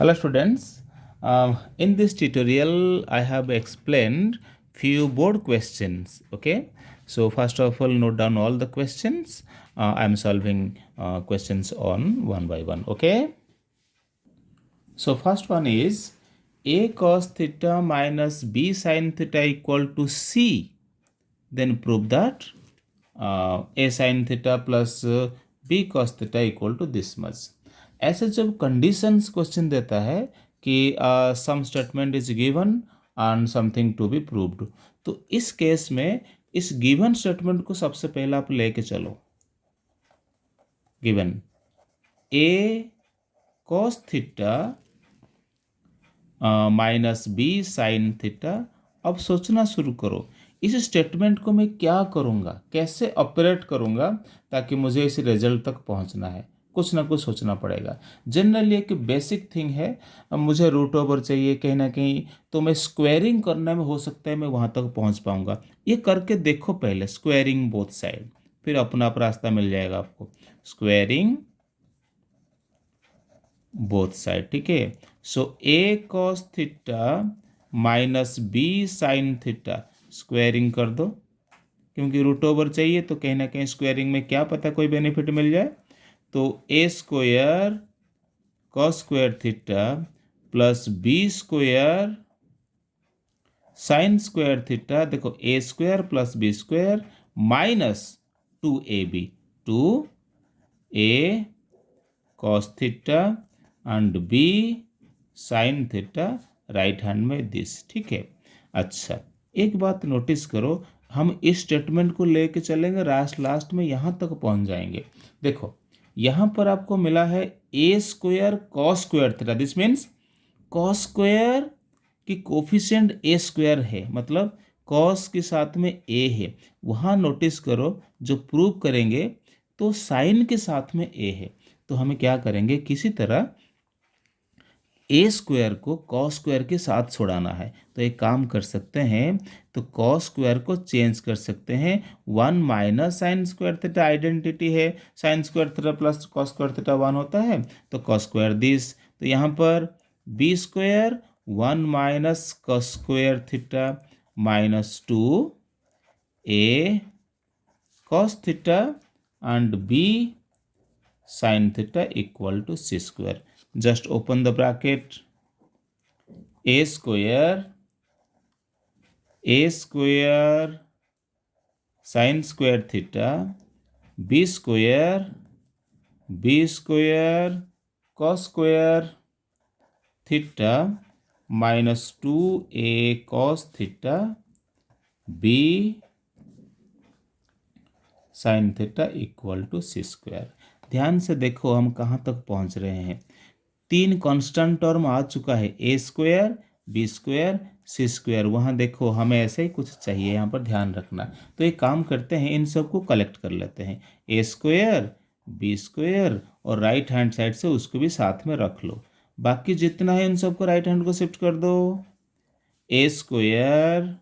Hello students, in this tutorial I have explained few board questions. Okay, so first of all note down all the questions. I am solving questions on one by one. Okay, so first one is a cos theta minus b sin theta equal to c. Then prove that a sin theta plus b cos theta equal to this much. ऐसे जब conditions question देता है कि some statement is given and something to be proved, तो इस case में इस given statement को सबसे पहले आप लेके चलो। Given A cos theta minus B sine theta. अब सोचना शुरू करो इस स्टेटमेंट को मैं क्या करूँगा, कैसे ऑपरेट करूँगा ताकि मुझे इस रिजल्ट तक पहुँचना है। कुछ ना कुछ सोचना पड़ेगा। जनरली एक बेसिक थिंग है, अब मुझे रूट ओवर चाहिए कहीं ना कहीं, तो मैं स्क्वायरिंग करने में हो सकता है मैं वहाँ तक पहुँच पाऊँगा। ये करके देखो पहले, स्क्वायरिंग बोथ साइड, फिर अपना आप रास्ता मिल जाएगा आपको। स्क्वायरिंग बोथ साइड, ठीक है। So A cos theta minus B sine theta, squaring कर दो, क्योंकि रूट ओवर चाहिए तो कहीं ना कहीं स्क्वायरिंग में क्या पता कोई बेनिफिट मिल जाए। तो A square cos square theta plus B square sine square theta, देखो A square plus B square minus 2ab, 2a cos theta and B sine theta, right hand में दिस, ठीक है। अच्छा, एक बात नोटिस करो, हम इस स्टेटमेंट को लेके चलेंगे, लास्ट में यहाँ तक पहुँच जाएंगे। देखो यहाँ पर आपको मिला है A square cos square theta, this means cos square की कोफिशिएंट ए स्क्वायर है, मतलब कॉस के साथ में ए है। वहाँ नोटिस करो जो प्रूव करेंगे तो साइन के साथ में ए है, तो हमें क्या करेंगे, किसी तरह ए स्क्वायर को कॉस स्क्वायर के साथ छोड़ाना है। तो एक काम कर सकते हैं, तो कॉस स्क्वायर को चेंज कर सकते हैं, 1 minus sine square theta identity है, sine square theta plus cos square theta 1 होता है, तो कॉस स्क्वायर दिस। तो यहाँ पर B square 1 minus cos square theta minus 2 A cos theta and B sine theta equal to C square. Just open the bracket, a square sin square theta b square cos square theta minus 2a cos theta b sin theta equal to C square. ध्यान से देखो हम कहाँ तक पहुँच रहे हैं। 3 constant term आ चुका है, A square B square C square. वहाँ देखो हमें ऐसे ही कुछ चाहिए, यहाँ पर ध्यान रखना। तो एक काम करते हैं, इन सबको कलेक्ट कर लेते हैं, ए स्क्वायर बी स्क्वायर, और राइट हैंड साइड से उसको भी साथ में रख लो। बाकी जितना है इन सबको राइट हैंड को शिफ्ट कर दो। A square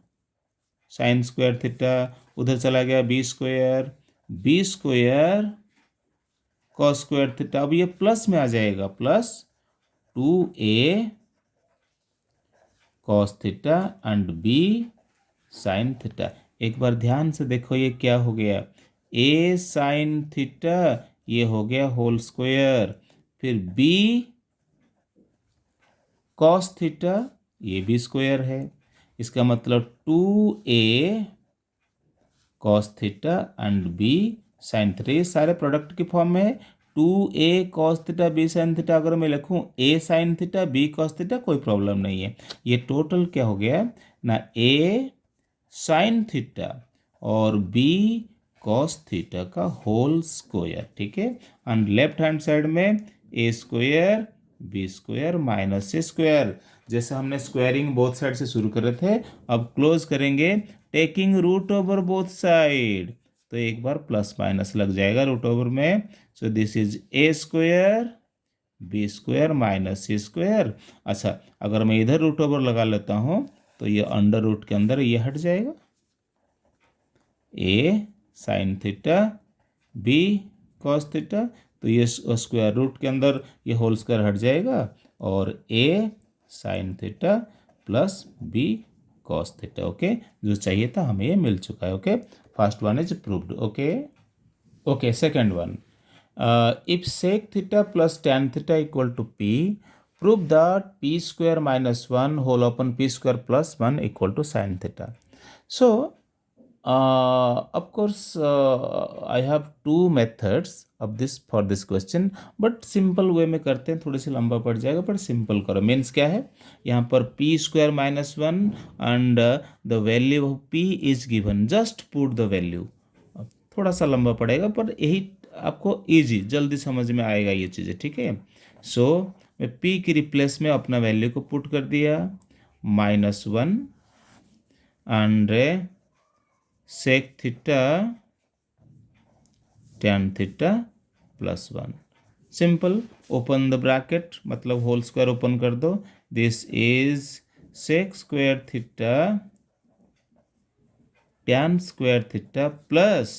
sine square theta उधर चला गया, B square cos square theta, अब ये प्लस में आ जाएगा, plus 2a cos theta and b sine theta. एक बार ध्यान से देखो ये क्या हो गया, a साइन थीटा ये हो गया होल स्क्वायर, फिर b कॉस थीटा ये भी स्क्वायर है। इसका मतलब 2a cos theta and b sine theta, ये सारे प्रोडक्ट की फॉर्म में है। 2a cos theta B sine theta अगर मैं लिखूँ a sine theta b cos theta, कोई प्रॉब्लम नहीं है। ये टोटल क्या हो गया ना, a साइन थीटा और b कॉस थीटा का होल स्क्वायर, ठीक है। एंड लेफ्ट हैंड साइड में a square B square minus C square. जैसे हमने स्क्वायरिंग बोथ साइड से शुरू कर रहे थे, अब क्लोज करेंगे taking root over both side, तो एक बार प्लस माइनस लग जाएगा रूट ओवर में। So this is A square B square minus C square. अच्छा, अगर मैं इधर रूट ओवर लगा लेता हूँ तो ये अंडर रूट के अंदर ये हट जाएगा, A sine theta B cos theta, तो ये स्क्वायर रूट के अंदर ये होल स्क्वायर हट जाएगा और A sine theta plus B cos theta. Okay, जो चाहिए था हमें ये मिल चुका है। Okay, first one is proved. Okay okay, second one, if sec theta plus tan theta equal to p, prove that p square minus 1 whole upon p square plus 1 equal to sin theta. So of course I have two methods of this for this question, but simple way में करते हैं, थोड़ी सी लंबा पड़ जाएगा, पर simple करो। Means क्या है, यहाँ पर p square minus 1 and the value of p is given, just put the value. थोड़ा सा लंबा पड़ेगा पर यही आपको इजी जल्दी समझ में आएगा ये चीज़ें, ठीक है। सो मैं p की रिप्लेस में अपना वैल्यू को पुट कर दिया -1 and sec theta tan theta plus 1। Simple, open the bracket मतलब होल स्क्वायर ओपन कर दो। This is sec square theta tan square theta plus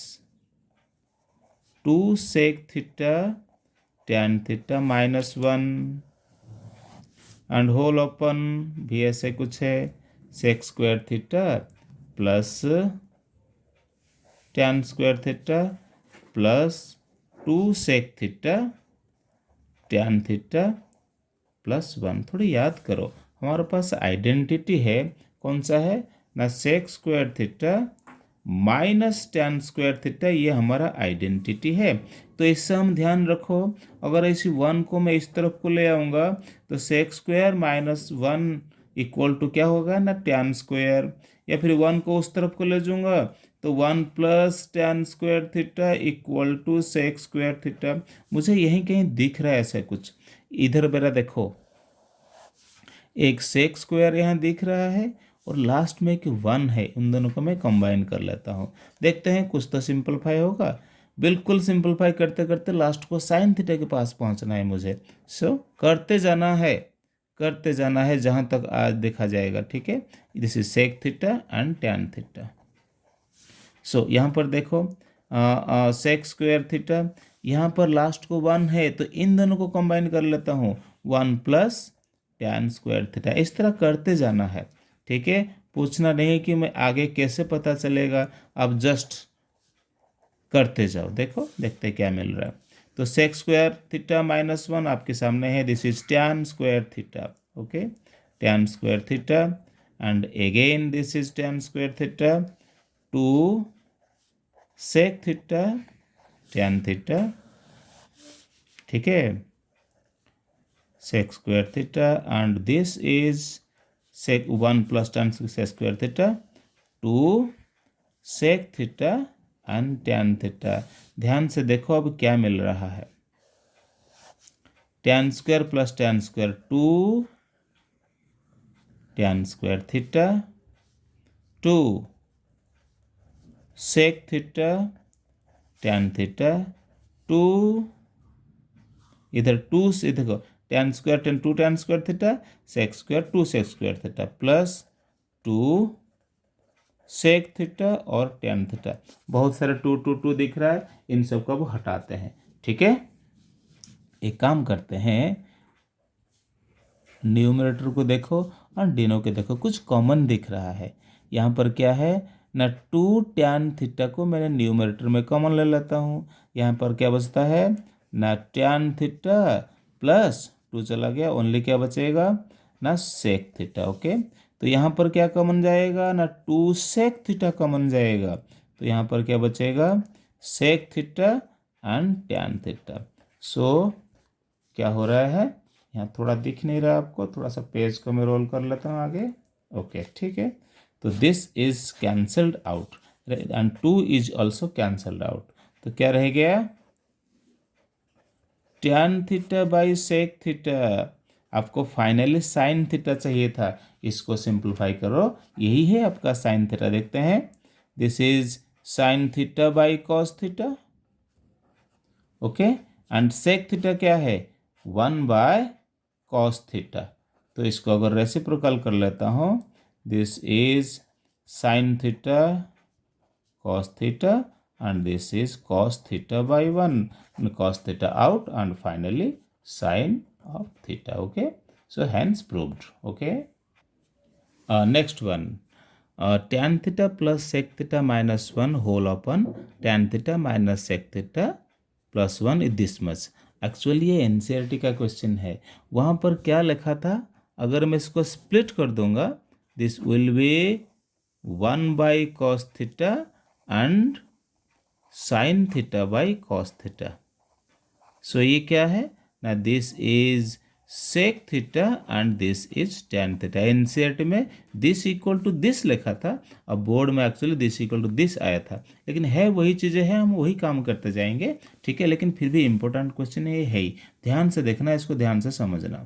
2 sec theta tan theta -1 and whole open भी ऐसे कुछ है, sec square theta plus tan square theta plus 2 sec theta tan theta plus 1। थोड़ी याद करो, हमारे पास आइडेंटिटी है, कौन सा है ना, sec square theta minus tan square theta, ये हमारा आइडेंटिटी है। तो इससे हम ध्यान रखो, अगर इसी 1 को मैं इस तरफ को ले आऊँगा तो sec स्क्वायर -1 इक्वल टू क्या होगा ना, tan स्क्वायर, या फिर 1 को उस तरफ को ले जाऊँगा तो 1 plus tan square theta equal to sec square theta. मुझे यहीं कहीं दिख रहा है ऐसा कुछ, इधर मेरा देखो एक sec स्क्वायर यहाँ दिख रहा है और लास्ट में एक 1 है, उन दोनों को मैं कंबाइन कर लेता हूँ। देखते हैं कुछ तो सिंपलीफाई होगा। बिल्कुल सिंपलीफाई करते करते लास्ट को साइन थीटा के पास पहुँचना है मुझे। सो करते जाना है जहाँ तक आज देखा जाएगा, ठीक है। This is sec theta and tan theta. So यहाँ पर देखो सेक स्क्वायर थीटा, यहाँ पर लास्ट को 1 है तो इन दोनों को कंबाइन कर लेता हूँ, 1 प्लस टैन स्क्वायर थीटा। इस तरह करते जाना है, ठीक है। पूछना नहीं कि मैं आगे कैसे पता चलेगा, अब जस्ट करते जाओ। देखो, देखते क्या मिल रहा है। तो सेक स्क्वायर थीटा -1 आपके सामने है, this is tan square theta. Okay, tan square theta and again this is tan square theta two sec theta tan theta, ठीक है, sec square theta and this is sec 1 plus tan square theta two sec theta and tan theta. ध्यान से देखो अब क्या मिल रहा है, tan square plus tan square 2 tan square theta two sec theta tan theta two, इधर 2 से देखो tan square 2 tan square theta, sec square 2 sec square theta plus 2 sec theta और टैन थीटा। बहुत सारे 2 2 2 दिख रहा है, इन सब को अब हटाते हैं, ठीक है। एक काम करते हैं, न्यूमरेटर को देखो और डिनो के देखो, कुछ कॉमन दिख रहा है। यहाँ पर क्या है ना, 2 टैन थीटा को मैंने न्यूमरेटर में कॉमन ले लेता हूँ। यहाँ पर क्या बचता है ना, टैन थीटा प्लस 2 चला गया, ओनली क्या बचेगा ना, सेक थीटा। ओके, तो यहाँ पर क्या कॉमन जाएगा ना, 2 सेक थीटा कॉमन जाएगा, तो यहाँ पर क्या बचेगा, sec theta and tan theta. So क्या हो रहा है, यहाँ थोड़ा दिख नहीं रहा आपको, थोड़ा सा पेज को मैं रोल कर लेता हूँ आगे। ओके, ठीक है, तो this is cancelled out and 2 is also cancelled out. तो क्या रह गया, tan theta by sec theta. आपको फाइनली साइन थीटा चाहिए था, इसको सिंप्लीफाई करो, यही है आपका साइन थीटा। देखते हैं, this is sine theta by cos theta. Okay, and sec theta क्या है, 1 बाय कॉस थीटा। तो इसको अगर रेसिप्रोकल कर लेता हूँ, this is sine theta cos theta and this is cos theta by 1, and cos theta out, and finally sine of theta. Okay, so hence proved. Okay, next one, tan theta plus sec theta minus 1 whole upon tan theta minus sec theta plus 1 is this much. Actually ये NCERT का question है। वहाँ पर क्या लिखा था, अगर मैं इसको स्प्लिट कर दूंगा, this will be 1 by cos theta and sine theta by cos theta. So ये क्या है ना, this is sec theta and this is tan theta. NCERT में दिस इक्वल टू दिस लिखा था, अब बोर्ड में actually this equal to this आया था, लेकिन है वही चीज़ें हैं, हम वही काम करते जाएंगे। ठीक है, लेकिन फिर भी इंपॉर्टेंट क्वेश्चन ये है ही, ध्यान से देखना, इसको ध्यान से समझना।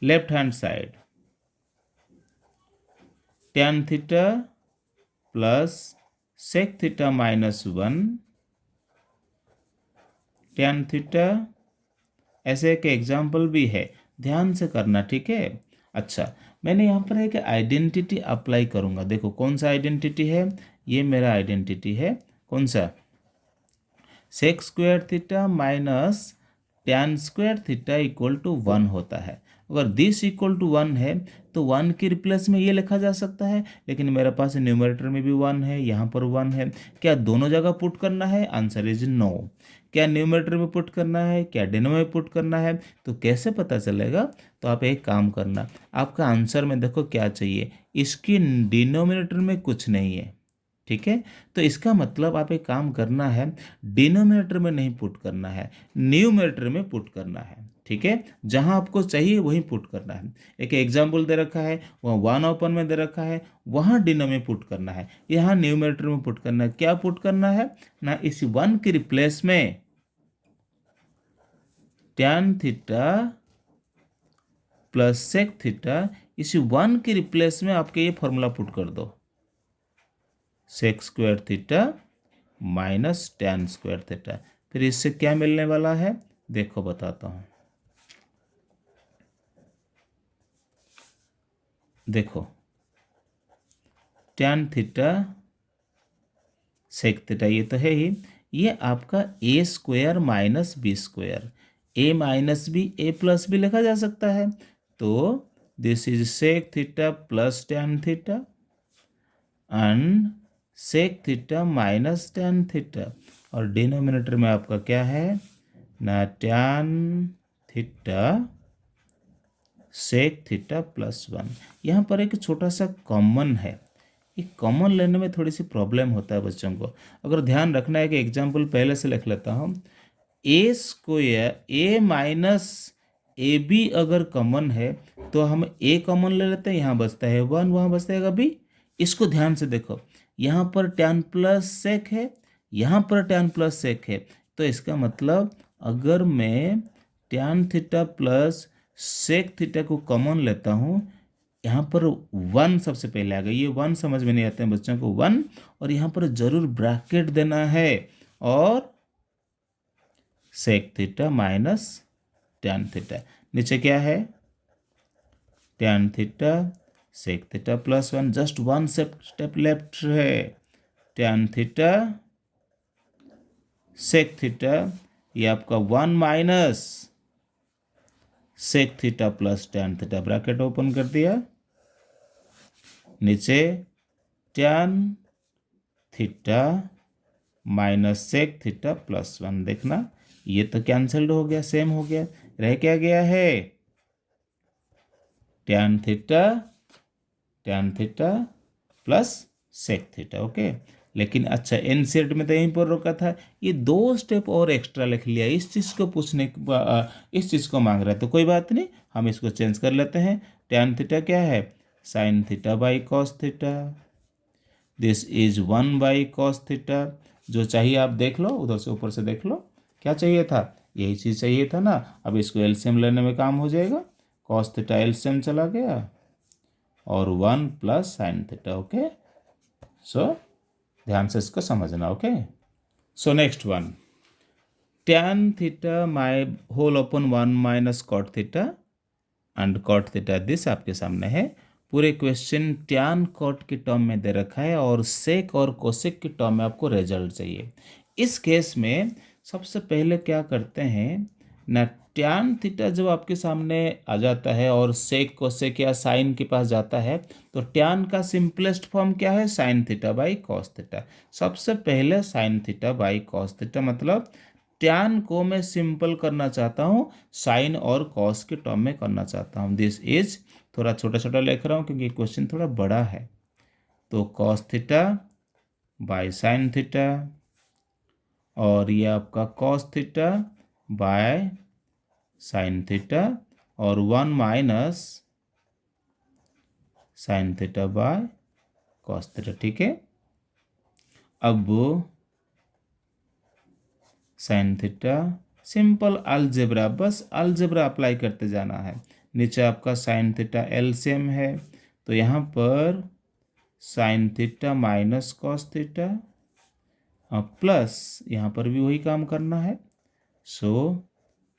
Left hand side tan theta plus sec theta minus 1 tan theta, ऐसे एक एग्जाम्पल भी है, ध्यान से करना। ठीक है, अच्छा, मैंने यहाँ पर एक आइडेंटिटी अप्लाई करूँगा। देखो कौन सा आइडेंटिटी है, ये मेरा आइडेंटिटी है, कौन सा, sec square theta minus tan square theta equal to 1 होता है। अगर दिस इक्वल टू 1 है तो 1 के रिप्लेस में ये लिखा जा सकता है, लेकिन मेरे पास न्यूमरेटर में भी 1 है, यहाँ पर 1 है। क्या दोनों जगह पुट करना है? Answer is no. क्या न्यूमरेटर में पुट करना है, क्या डिनो में पुट करना है? तो कैसे पता चलेगा? तो आप एक काम करना, आपका आंसर में देखो क्या चाहिए, इसकी डिनोमिनेटर में कुछ नहीं है। ठीक है, तो इसका मतलब आप एक काम करना है, डिनोमिनेटर में नहीं पुट करना है, न्यूमरेटर में पुट करना है। ठीक है, जहां आपको चाहिए वहीं पुट करना है। एक एग्जाम्पल दे रखा है, वहाँ 1 ओपन में दे रखा है, वहाँ डिनो में पुट करना है, यहाँ न्यूमरेटर में पुट करना है। क्या पुट करना है ना, इस 1 के रिप्लेस में tan theta plus sec theta, इस 1 के रिप्लेस में आपके ये फॉर्मूला पुट कर दो, sec square theta minus tan square theta. फिर इससे क्या मिलने वाला है, देखो बताता हूं। देखो टैन थीटा सेक थीटा ये तो है ही, ये आपका A square minus B square, A minus B A plus B लिखा जा सकता है। तो this is sec theta plus tan theta and sec theta minus tan theta, और डिनोमिनेटर में आपका क्या है ना, tan theta sec theta plus 1। यहाँ पर एक छोटा सा कॉमन है, ये कॉमन लेने में थोड़ी सी प्रॉब्लम होता है बच्चों को। अगर ध्यान रखना है कि एग्जाम्पल पहले से लिख लेता हूँ, A square A minus A B अगर कॉमन है तो हम ए कॉमन ले लेते हैं, यहाँ बचता है 1, वहाँ बचता है बी। इसको ध्यान से देखो, यहाँ पर टैन प्लस सेक है, यहाँ पर टैन प्लस सेक है, तो इसका मतलब अगर मैं tan theta plus sec theta को कॉमन लेता हूँ, यहाँ पर 1 सबसे पहले आ गया, ये 1 समझ में नहीं आते हैं बच्चों को, 1, और यहाँ पर जरूर ब्रैकेट देना है, और sec theta minus tan theta, नीचे क्या है tan theta sec theta plus 1, just 1 step left है, टैन थीटा सेक थीटा, ये आपका 1 minus sec theta plus tan theta, bracket open कर दिया, नीचे tan theta minus sec theta plus 1। देखना ये तो कैंसल्ड हो गया, सेम हो गया, रह क्या गया है tan theta plus sec theta. Okay, लेकिन अच्छा एनसीईआरटी में तो यहीं पर रोका था, ये 2 स्टेप और एक्स्ट्रा लिख लिया, इस चीज़ को इस चीज़ को मांग रहा है, तो कोई बात नहीं, हम इसको चेंज कर लेते हैं। टैन थीटा क्या है, sine theta by cos theta, this is 1 by cos theta. जो चाहिए आप देख लो, उधर से ऊपर से देख लो, क्या चाहिए था, यही चीज़ चाहिए था ना। अब इसको एलसीएम लेने में काम हो जाएगा, कॉस थीटा एलसीएम चला गया, और 1 plus sine theta. Okay, so ध्यान से इसको समझना। Okay, so next one, tan theta my whole open 1 minus cot theta and cot theta, this आपके सामने है। पूरे क्वेश्चन ट्यान कॉट के टर्म में दे रखा है और सेक और कोसेक के टर्म में आपको रिजल्ट चाहिए। इस केस में सबसे पहले क्या करते हैं ना, ट्यान थीटा जब आपके सामने आ जाता है और सेक कोसेक या साइन के पास जाता है, तो ट्यान का सिंपलेस्ट फॉर्म क्या है, sine theta by cos theta. सबसे पहले sign theta by cos theta, मतलब ट्यान को मैं सिंपल करना चाहता हूँ, साइन और कॉस के टर्म में करना चाहता हूँ। दिस इज, थोड़ा छोटा छोटा लिख रहा हूँ क्योंकि क्वेश्चन थोड़ा बड़ा है। तो cos theta by sine theta, और ये आपका cos theta by sine theta, और 1 minus sine theta by cos theta. ठीक है, अब साइन थीटा, सिंपल अलजेब्रा, बस अलजेब्रा अप्लाई करते जाना है। नीचे आपका साइन थीटा एलसीएम है, तो यहाँ पर sign theta minus cos theta plus यहाँ पर भी वही काम करना है। So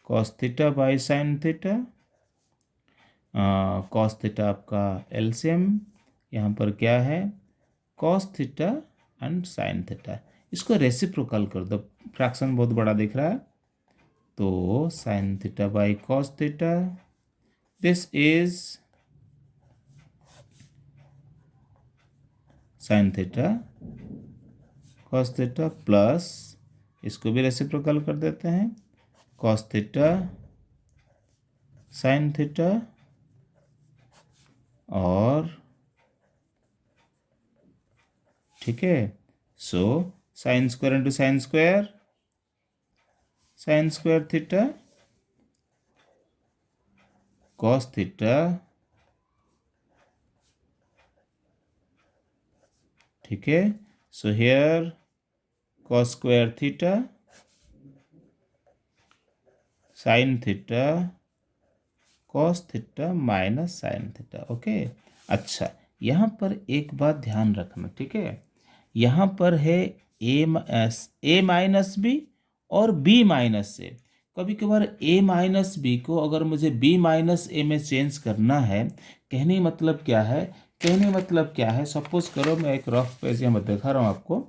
cos theta by sine theta, cos theta आपका एलसीएम, यहाँ पर क्या है, cos theta and sine theta. इसको रेसिप्रोकल कर दो, फ्रैक्शन बहुत बड़ा दिख रहा है। तो sign theta by cos theta, this is sine theta cos theta plus, इसको भी रेसिप्रोकल कर देते हैं, कॉस थीटा साइन थीटा, और ठीक है, so sine square into sine square, sine square theta cos theta, ठीक है। So here cos square theta sine theta cos theta minus sine theta. Okay, अच्छा, यहाँ पर एक बात ध्यान रखना, ठीक है। यहाँ पर है ए माइनस बी और बी माइनस ए। कभी कभार ए माइनस बी को अगर मुझे बी माइनस ए में चेंज करना है, कहने मतलब क्या है, कहने मतलब क्या है, सपोज करो मैं एक रफ पेज यहाँ दिखा रहा हूँ आपको।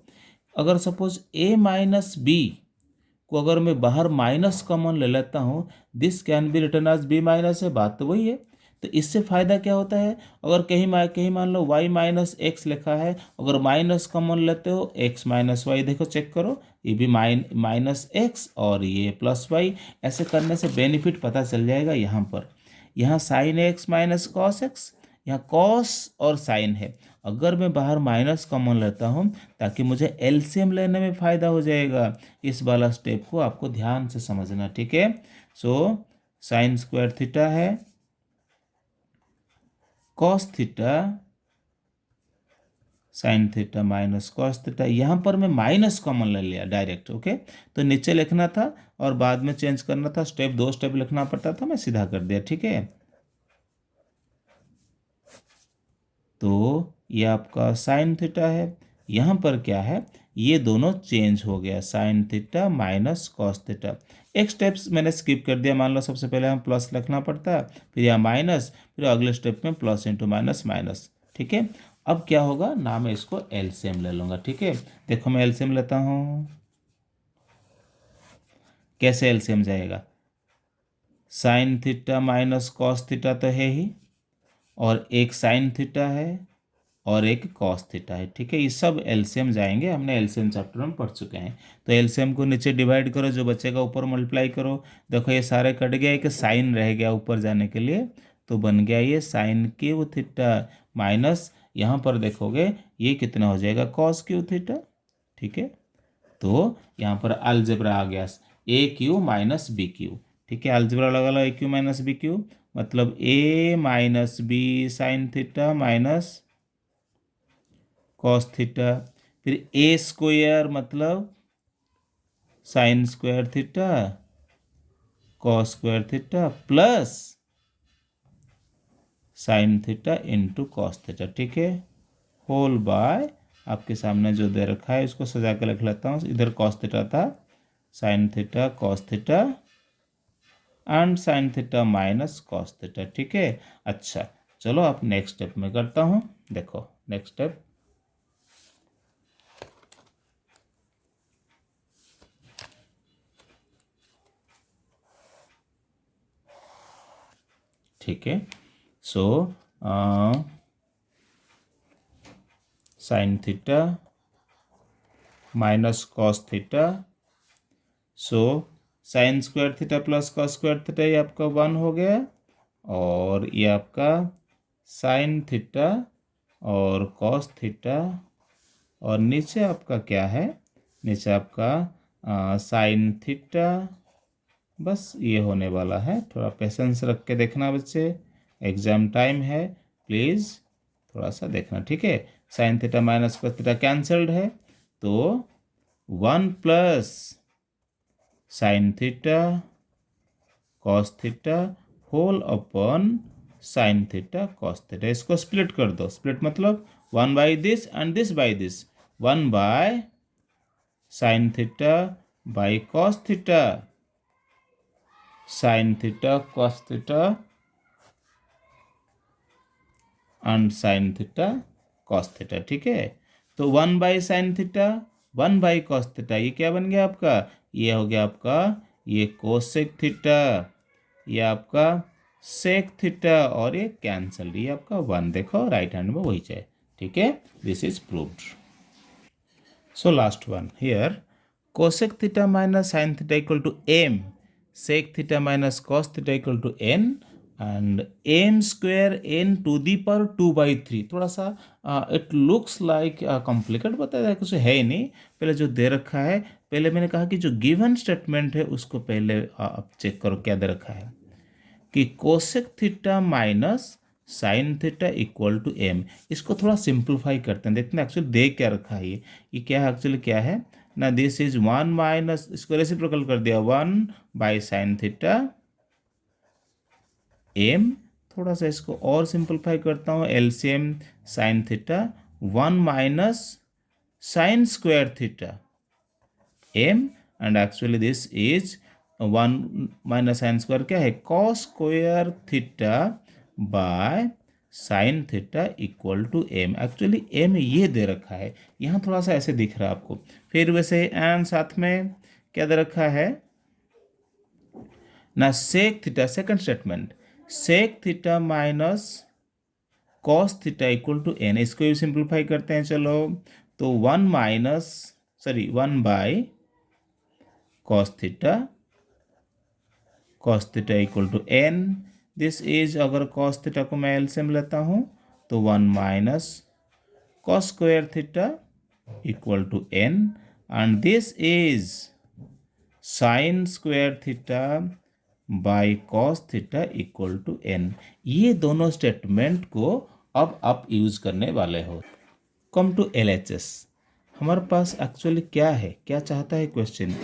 अगर सपोज ए माइनस बी को अगर मैं बाहर माइनस कॉमन ले लेता हूँ, this can be written as B minus है, बात तो वही है। तो इससे फ़ायदा क्या होता है, अगर कहीं मान लो y माइनस एक्स लिखा है, अगर माइनस कॉमन लेते हो x माइनस वाई, देखो चेक करो, ये भी माइनस एक्स और ये प्लस वाई, ऐसे करने से बेनिफिट पता चल जाएगा। यहाँ पर यहाँ sine x minus cos x, यहाँ कॉस और साइन है, अगर मैं बाहर माइनस कॉमन लेता हूँ ताकि मुझे एलसीएम लेने में फ़ायदा हो जाएगा। इस वाला स्टेप को आपको ध्यान से समझना, ठीक है। सो साइन स्क्वायर थीटा है, cos theta sine theta minus cos theta, यहाँ पर मैं माइनस कॉमन ले लिया डायरेक्ट। ओके, तो नीचे लिखना था और बाद में चेंज करना था, स्टेप 2 स्टेप लिखना पड़ता था, मैं सीधा कर दिया, ठीक है। तो ये आपका साइन थीटा है, यहाँ पर क्या है, ये दोनों चेंज हो गया, sign theta minus cos theta. एक स्टेप्स मैंने स्किप कर दिया, मान लो सबसे पहले हम प्लस लिखना पड़ता है, फिर यहाँ माइनस, फिर अगले स्टेप में प्लस इंटू माइनस माइनस, ठीक है। अब क्या होगा ना, मैं इसको एलसीएम ले लूँगा, ठीक है। देखो मैं एलसीएम लेता हूँ, कैसे एलसीएम जाएगा, sign theta minus cos theta तो है ही, और एक साइन थीटा है और एक कॉस थीटा है, ठीक है। ये सब एलसीएम जाएंगे, हमने एलसीएम चैप्टर में पढ़ चुके हैं। तो एलसीएम को नीचे डिवाइड करो, जो बचेगा ऊपर मल्टीप्लाई करो। देखो ये सारे कट गया, एक साइन रह गया ऊपर जाने के लिए, तो बन गया ये साइन क्यू थीटा माइनस, यहाँ पर देखोगे ये कितना हो जाएगा, कॉस क्यू थीटा, ठीक है। तो यहाँ पर अलजेब्रा आ गया, A Q minus B Q, ठीक है। अलजेब्रा लगा लो, A Q minus B Q, मतलब A minus B sine theta minus cos theta, फिर ए स्क्वायर मतलब sine square theta cos square theta plus sine theta into cos theta, ठीक है। Whole bye, आपके सामने जो दे रखा है इसको सजा के लिख लेता हूँ, इधर कॉस थीटा था, sign theta cos theta and sine theta minus cos theta, ठीक है। अच्छा, चलो आप नेक्स्ट स्टेप में करता हूँ। देखो नेक्स्ट स्टेप, ठीक है। So sine theta minus cos theta, so sine square theta plus cos square theta, ये आपका 1 हो गया। और ये आपका साइन थीटा और कॉस थीटा, और नीचे आपका क्या है, नीचे आपका साइन थीटा। बस ये होने वाला है। थोड़ा पेशेंस रख के देखना बच्चे, एग्ज़ाम टाइम है, प्लीज़ थोड़ा सा देखना, ठीक है। Sine theta minus cos theta cancelled है, तो 1 plus sine theta cos theta whole upon sine theta cos theta. इसको स्प्लिट कर दो। स्प्लिट मतलब 1 by this and this by this, 1 by sine theta by cos theta, sine theta cos theta and sine theta cos theta, ठीक है। तो 1 by sine theta 1 by cos theta, ये क्या बन गया आपका, ये हो गया आपका ये कोसेक थीटा, ये आपका सेक थीटा, और ये कैंसल, ये आपका 1। देखो राइट हैंड में वही चाहिए, ठीक है। This is proved. So last one here, cosec theta minus sin theta equal to m, sec theta minus cos theta equal to n, and m square n to the power 2/3। थोड़ा सा it looks like complicate बताया, कुछ है ही नहीं। पहले जो दे रखा है, पहले मैंने कहा कि जो गिवन स्टेटमेंट है उसको पहले आप चेक करो क्या दे रखा है, कि cosec theta minus sine theta equal to M. इसको थोड़ा सिंप्लीफाई करते हैं, देखते हैं एक्चुअली दे क्या रखा है। ये क्या है, एक्चुअली क्या है ना, दिस इज 1 माइनस, इसको रेसिप्रोकल कर दिया, 1 बाई साइन थीटा एम। थोड़ा सा इसको और सिंप्लीफाई करता हूँ, LCM sine theta 1 minus sine square theta M, and actually this is 1 minus sine square क्या है, cos square theta by sine theta equal to M. Actually M ये दे रखा है, यहाँ थोड़ा सा ऐसे दिख रहा है आपको। फिर वैसे एंड साथ में क्या दे रखा है ना, sec theta, second statement, sec theta minus cos theta equal to N. इसको भी सिंप्लीफाई करते हैं चलो, तो 1 by cos theta equal to N. This is, अगर cos थीटा को मैं एलसीएम लेता हूँ तो 1 minus cos square theta equal to N, and this is sine square theta by cos theta equal to N. ये दोनों स्टेटमेंट को अब आप यूज करने वाले हो। कम टू एलएचएस, हमारे पास एक्चुअली क्या है, क्या चाहता है question,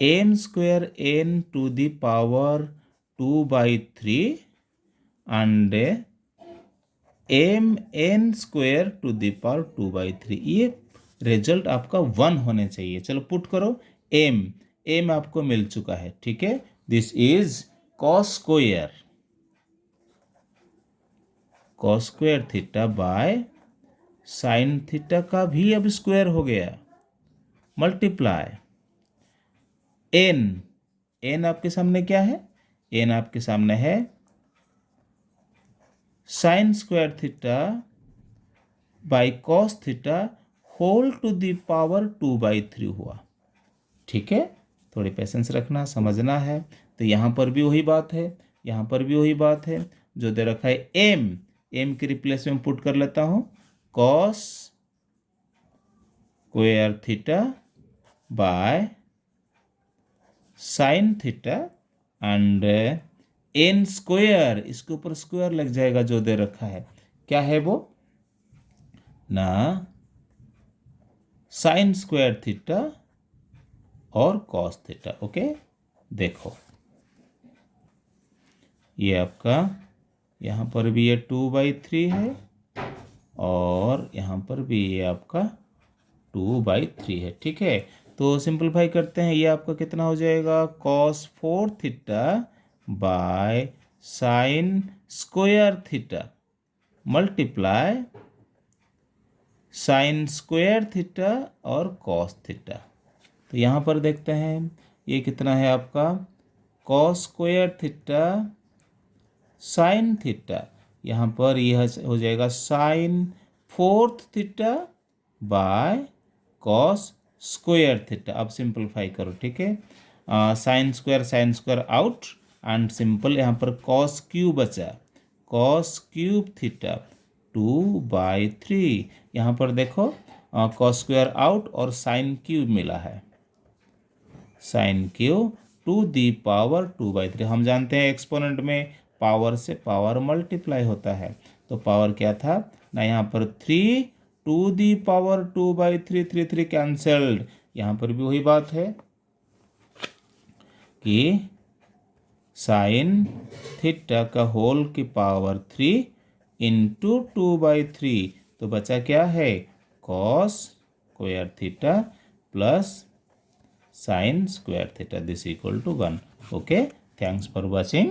M square N to the power 2/3 and M N square to the power 2/3। ये रिजल्ट आपका 1 होने चाहिए। चलो पुट करो, एम आपको मिल चुका है, ठीक है। This is cos square theta by sine theta का भी अब स्क्वायर हो गया, मल्टीप्लाई एन आपके सामने क्या है, एन आपके सामने है sine square theta by cos theta whole to the power 2/3 हुआ, ठीक है। थोड़ी पेशेंस रखना, समझना है। तो यहाँ पर भी वही बात है, यहाँ पर भी वही बात है, जो दे रखा है एम के रिप्लेस में पुट कर लेता हूँ, cos square theta by sine theta and n square, इसके ऊपर स्क्वायर लग जाएगा, जो दे रखा है क्या है वो ना, साइन स्क्वायर थीटा और कॉस थीटा। ओके, देखो ये आपका यहाँ पर भी ये 2/3 है, और यहाँ पर भी ये आपका 2/3 है, ठीक है। तो सिंपलीफाई करते हैं, ये आपका कितना हो जाएगा, cos 4 theta by sine square theta multiply sine square theta और कॉस थीटा। तो यहाँ पर देखते हैं ये कितना है आपका cos square theta sine theta, यहाँ पर यह हो जाएगा sine fourth theta by cos square theta. अब सिंपलीफाई करो, ठीक है। Sine square out and simple, यहाँ पर कॉस क्यूब बचा, कॉस क्यूब थीटा 2/3। यहाँ पर देखो कॉस स्क्वायर आउट और साइन क्यूब मिला है, sine cube to the power 2/3। हम जानते हैं एक्सपोनेंट में पावर से पावर मल्टीप्लाई होता है, तो पावर क्या था ना, यहाँ पर 3 टू दी पावर 2/3, 3 कैंसल्ड। यहाँ पर भी वही बात है कि साइन थीटा का होल की पावर 3 इंटू 2/3, तो बचा क्या है cos square theta plus sine square theta, this equal to 1। Okay, thanks for watching.